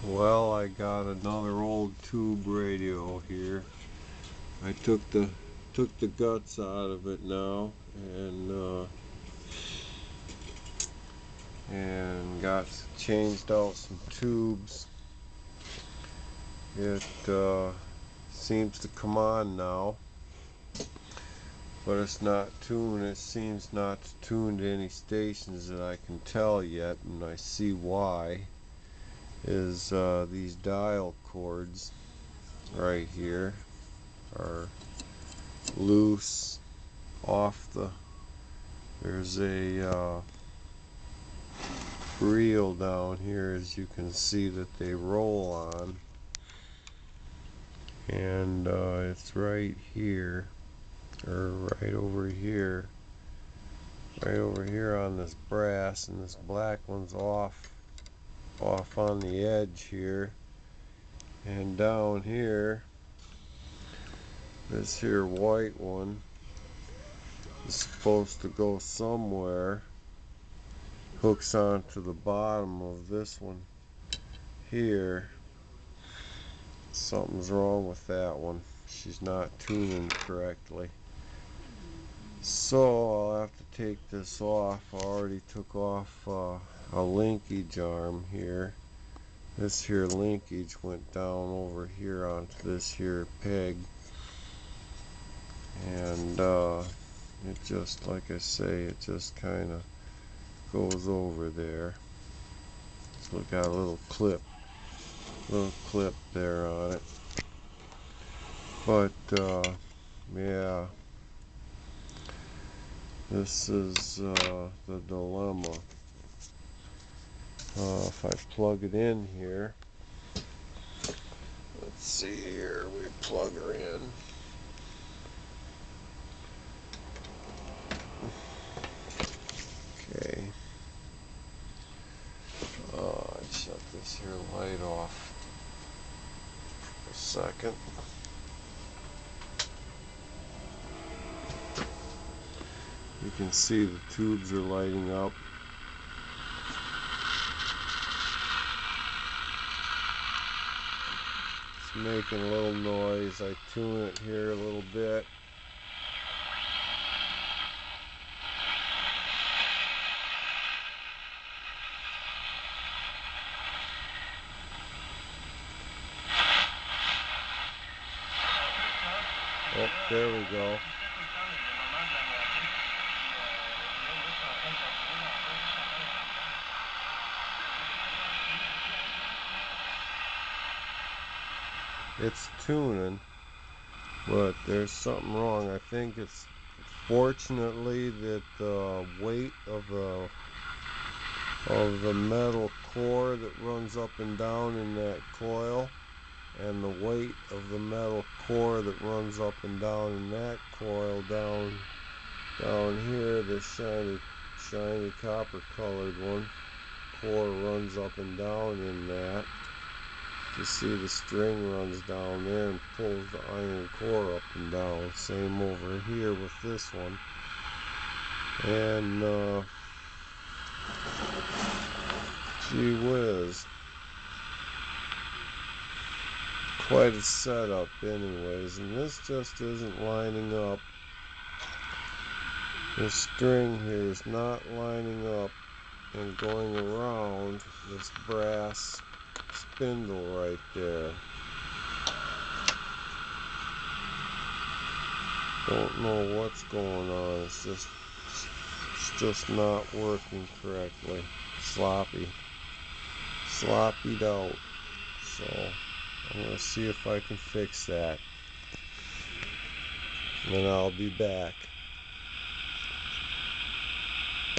Well, I got another old tube radio here. I took the guts out of it now and got changed out some tubes. It seems to come on now, but it's not tuned. It seems not to tune to any stations that I can tell yet, and I see why. Is these dial cords right here are loose off there's a reel down here, as you can see, that they roll on, and it's right here, or right over here on this brass, and this black one's off on the edge here, and down here this here white one is supposed to go somewhere, hooks onto the bottom of this one here. Something's wrong with that one. She's not tuning correctly. So I'll have to take this off. I already took off a linkage arm here. This here linkage went down over here onto this here peg. And it just, like I say, it just kind of goes over there. So it got a little clip there on it. But yeah, this is the dilemma. If I plug it in here, let's see here, we plug her in. Okay. I'd shut this here light off for a second. You can see the tubes are lighting up. It's making a little noise. I tune it here a little bit. Oh, there we go. It's tuning, but there's something wrong. I think it's fortunately that the weight of the metal core that runs up and down in that coil, and the weight of the metal core that runs up and down in that coil down here, the shiny copper colored one, core runs up and down in that. You see the string runs down there and pulls the iron core up and down. Same over here with this one. And gee whiz, quite a setup anyways, and this just isn't lining up. This string here is not lining up and going around this brass spindle right there. Don't know what's going on. It's just not working correctly. Sloppy. Sloppied out. So I'm gonna see if I can fix that. And then I'll be back.